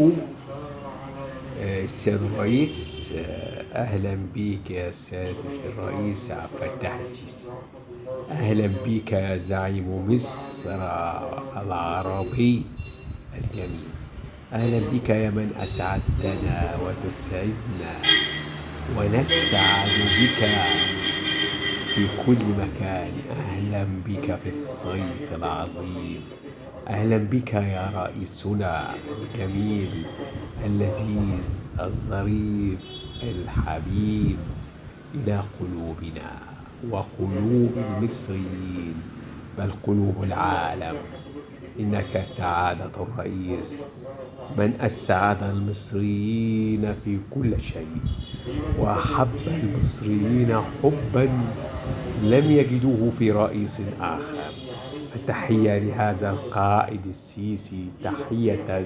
وبرضو السيد الرئيس، أهلا بك يا سيادة الرئيس عبد الفتاح السيسي. أهلا بك يا زعيم مصر العربي الجميل. أهلا بك يا من أسعدتنا وتسعدنا، ونسعد بك في كل مكان. أهلا بك في الصيف العظيم. أهلا بك يا رئيسنا الجميل اللذيذ الظريف الحبيب إلى قلوبنا وقلوب المصريين، بل قلوب العالم. إنك سعادة الرئيس من أسعد المصريين في كل شيء، وأحب المصريين حبا لم يجدوه في رئيس آخر. تحية لهذا القائد السيسي، تحية